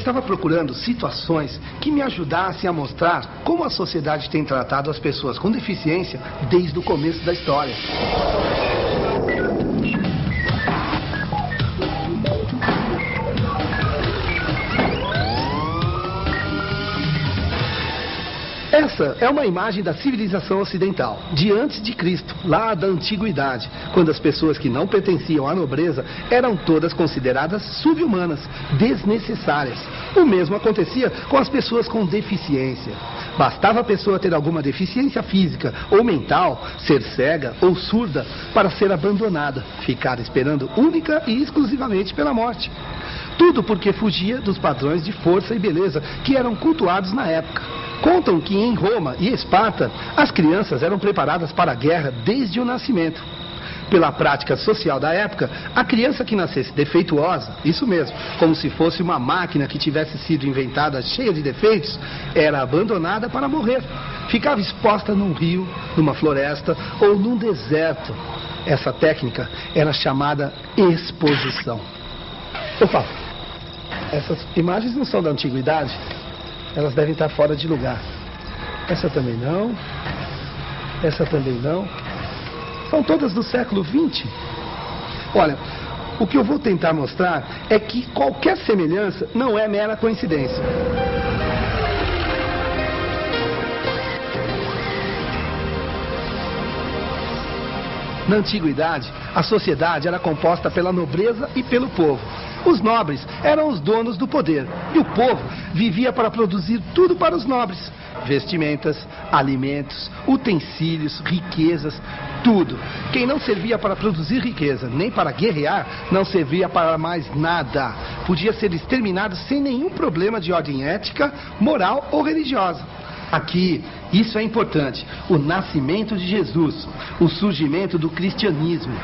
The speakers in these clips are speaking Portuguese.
estava procurando situações que me ajudassem a mostrar como a sociedade tem tratado as pessoas com deficiência desde o começo da história. Essa é uma imagem da civilização ocidental, de antes de Cristo, lá da antiguidade, quando as pessoas que não pertenciam à nobreza eram todas consideradas sub-humanas, desnecessárias. O mesmo acontecia com as pessoas com deficiência. Bastava a pessoa ter alguma deficiência física ou mental, ser cega ou surda, para ser abandonada, ficar esperando única e exclusivamente pela morte. Tudo porque fugia dos padrões de força e beleza que eram cultuados na época. Contam que em Roma e Esparta, as crianças eram preparadas para a guerra desde o nascimento. Pela prática social da época, a criança que nascesse defeituosa, isso mesmo, como se fosse uma máquina que tivesse sido inventada cheia de defeitos, era abandonada para morrer. Ficava exposta num rio, numa floresta ou num deserto. Essa técnica era chamada exposição. Opa, essas imagens não são da antiguidade? Elas devem estar fora de lugar. Essa também não. Essa também não. São todas do século XX. Olha, o que eu vou tentar mostrar é que qualquer semelhança não é mera coincidência. Na antiguidade, a sociedade era composta pela nobreza e pelo povo. Os nobres eram os donos do poder e o povo vivia para produzir tudo para os nobres: vestimentas, alimentos, utensílios, riquezas, tudo. Quem não servia para produzir riqueza, nem para guerrear, não servia para mais nada. Podia ser exterminado sem nenhum problema de ordem ética, moral ou religiosa. Aqui, isso é importante, o nascimento de Jesus, o surgimento do cristianismo.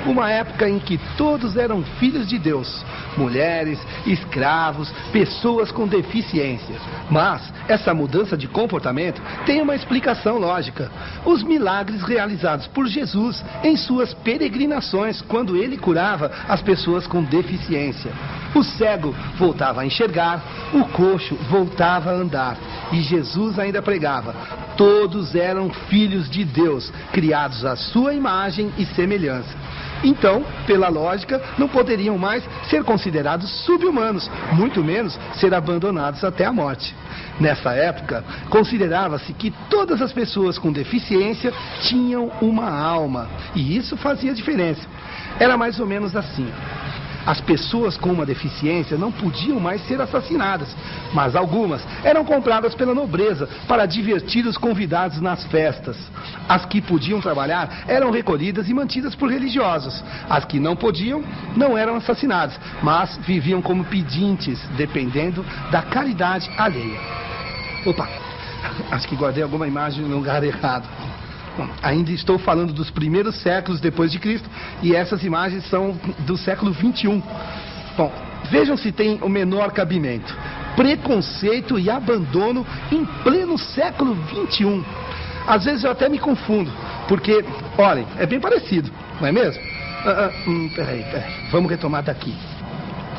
Uma época em que todos eram filhos de Deus, mulheres, escravos, pessoas com deficiência. Mas essa mudança de comportamento tem uma explicação lógica: os milagres realizados por Jesus em suas peregrinações, quando ele curava as pessoas com deficiência. O cego voltava a enxergar, o coxo voltava a andar. E Jesus ainda pregava: todos eram filhos de Deus, criados à sua imagem e semelhança. Então, pela lógica, não poderiam mais ser considerados sub-humanos, muito menos ser abandonados até a morte. Nessa época, considerava-se que todas as pessoas com deficiência tinham uma alma, e isso fazia diferença. Era mais ou menos assim: as pessoas com uma deficiência não podiam mais ser assassinadas, mas algumas eram compradas pela nobreza para divertir os convidados nas festas. As que podiam trabalhar eram recolhidas e mantidas por religiosos. As que não podiam não eram assassinadas, mas viviam como pedintes, dependendo da caridade alheia. Opa, acho que guardei alguma imagem no lugar errado. Bom, ainda estou falando dos primeiros séculos depois de Cristo e essas imagens são do século 21. Bom, vejam se tem o menor cabimento: preconceito e abandono em pleno século 21. Às vezes eu até me confundo, porque, olhem, é bem parecido, não é mesmo? Peraí, vamos retomar daqui.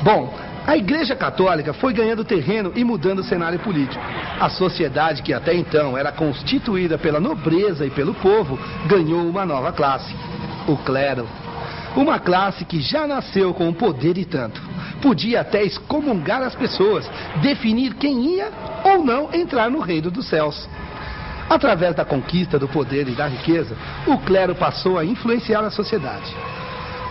Bom, a Igreja Católica foi ganhando terreno e mudando o cenário político. A sociedade, que até então era constituída pela nobreza e pelo povo, ganhou uma nova classe: o clero. Uma classe que já nasceu com poder e tanto. Podia até excomungar as pessoas, definir quem ia ou não entrar no reino dos céus. Através da conquista do poder e da riqueza, o clero passou a influenciar a sociedade.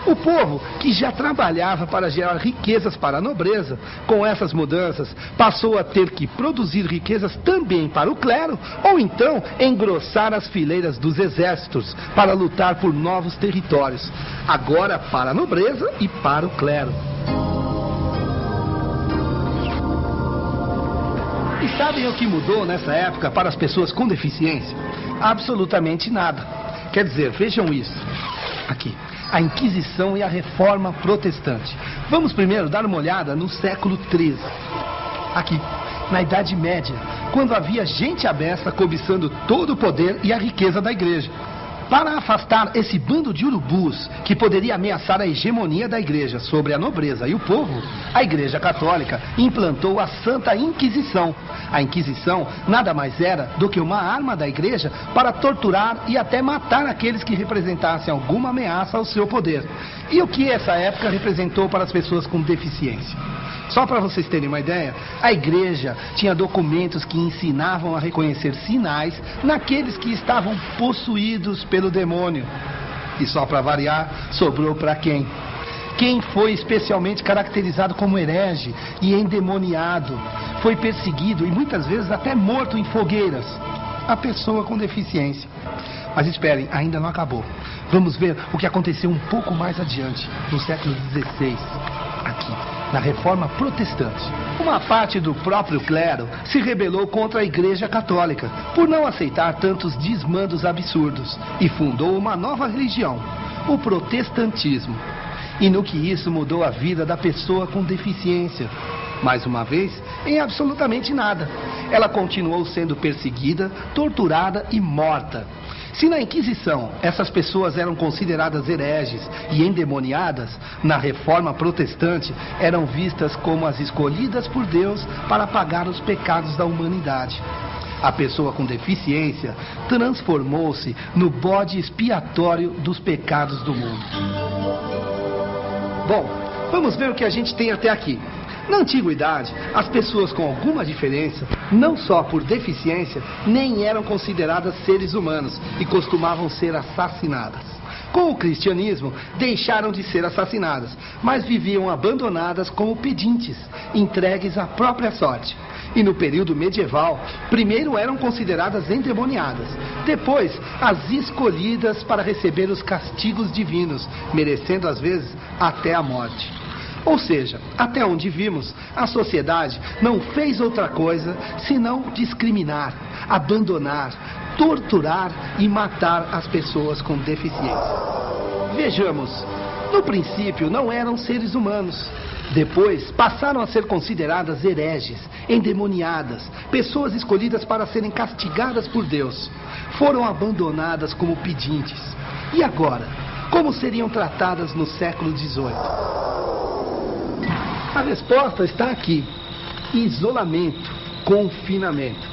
O povo, que já trabalhava para gerar riquezas para a nobreza, com essas mudanças, passou a ter que produzir riquezas também para o clero, ou então engrossar as fileiras dos exércitos para lutar por novos territórios, agora para a nobreza e para o clero. E sabem o que mudou nessa época para as pessoas com deficiência? Absolutamente nada. Quer dizer, vejam isso. Aqui: a Inquisição e a Reforma Protestante. Vamos primeiro dar uma olhada no século XIII. Aqui, na Idade Média, quando havia gente abessa cobiçando todo o poder e a riqueza da igreja. Para afastar esse bando de urubus que poderia ameaçar a hegemonia da igreja sobre a nobreza e o povo, a Igreja Católica implantou a Santa Inquisição. A Inquisição nada mais era do que uma arma da igreja para torturar e até matar aqueles que representassem alguma ameaça ao seu poder. E o que essa época representou para as pessoas com deficiência? Só para vocês terem uma ideia, a igreja tinha documentos que ensinavam a reconhecer sinais naqueles que estavam possuídos pelo demônio. E só para variar, sobrou para quem? Quem foi especialmente caracterizado como herege e endemoniado, foi perseguido e muitas vezes até morto em fogueiras? A pessoa com deficiência. Mas esperem, ainda não acabou. Vamos ver o que aconteceu um pouco mais adiante, no século XVI, aqui, na Reforma Protestante. Uma parte do próprio clero se rebelou contra a Igreja Católica por não aceitar tantos desmandos absurdos e fundou uma nova religião, o protestantismo. E no que isso mudou a vida da pessoa com deficiência? Mais uma vez, em absolutamente nada. Ela continuou sendo perseguida, torturada e morta. Se na Inquisição essas pessoas eram consideradas hereges e endemoniadas, na Reforma Protestante eram vistas como as escolhidas por Deus para pagar os pecados da humanidade. A pessoa com deficiência transformou-se no bode expiatório dos pecados do mundo. Bom, vamos ver o que a gente tem até aqui. Na antiguidade, as pessoas com alguma diferença, não só por deficiência, nem eram consideradas seres humanos e costumavam ser assassinadas. Com o cristianismo, deixaram de ser assassinadas, mas viviam abandonadas como pedintes, entregues à própria sorte. E no período medieval, primeiro eram consideradas endemoniadas, depois as escolhidas para receber os castigos divinos, merecendo às vezes até a morte. Ou seja, até onde vimos, a sociedade não fez outra coisa senão discriminar, abandonar, torturar e matar as pessoas com deficiência. Vejamos, no princípio não eram seres humanos. Depois passaram a ser consideradas hereges, endemoniadas, pessoas escolhidas para serem castigadas por Deus. Foram abandonadas como pedintes. E agora, como seriam tratadas no século XVIII? A resposta está aqui: isolamento, confinamento.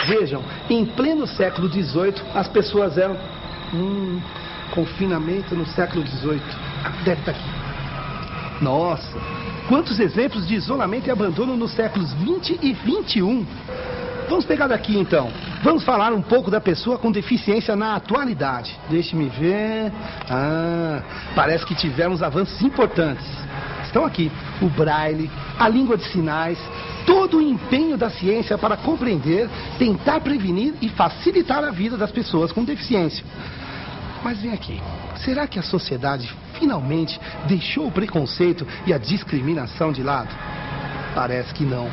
Vejam, em pleno século XVIII, as pessoas eram... confinamento no século XVIII. Deve estar aqui. Nossa, quantos exemplos de isolamento e abandono nos séculos XX e XXI. Vamos pegar daqui então. Vamos falar um pouco da pessoa com deficiência na atualidade. Deixe-me ver... parece que tivemos avanços importantes. Estão aqui o braille, a língua de sinais, todo o empenho da ciência para compreender, tentar prevenir e facilitar a vida das pessoas com deficiência. Mas vem aqui, será que a sociedade finalmente deixou o preconceito e a discriminação de lado? Parece que não.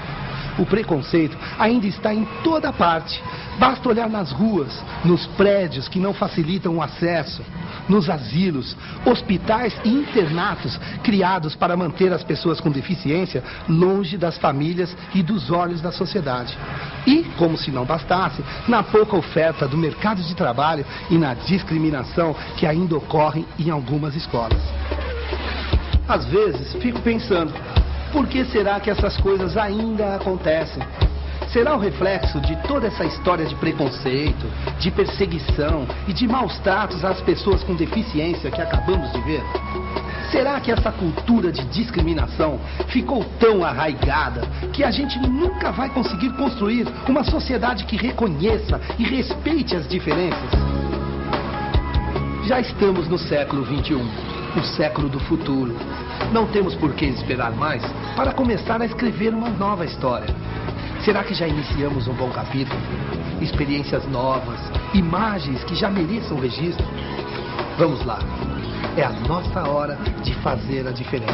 O preconceito ainda está em toda parte. Basta olhar nas ruas, nos prédios que não facilitam o acesso, nos asilos, hospitais e internatos criados para manter as pessoas com deficiência longe das famílias e dos olhos da sociedade. E, como se não bastasse, na pouca oferta do mercado de trabalho e na discriminação que ainda ocorre em algumas escolas. Às vezes, fico pensando, por que será que essas coisas ainda acontecem? Será o reflexo de toda essa história de preconceito, de perseguição e de maus tratos às pessoas com deficiência que acabamos de ver? Será que essa cultura de discriminação ficou tão arraigada que a gente nunca vai conseguir construir uma sociedade que reconheça e respeite as diferenças? Já estamos no século XXI, o século do futuro. Não temos por que esperar mais para começar a escrever uma nova história. Será que já iniciamos um bom capítulo? Experiências novas, imagens que já mereçam registro? Vamos lá, é a nossa hora de fazer a diferença.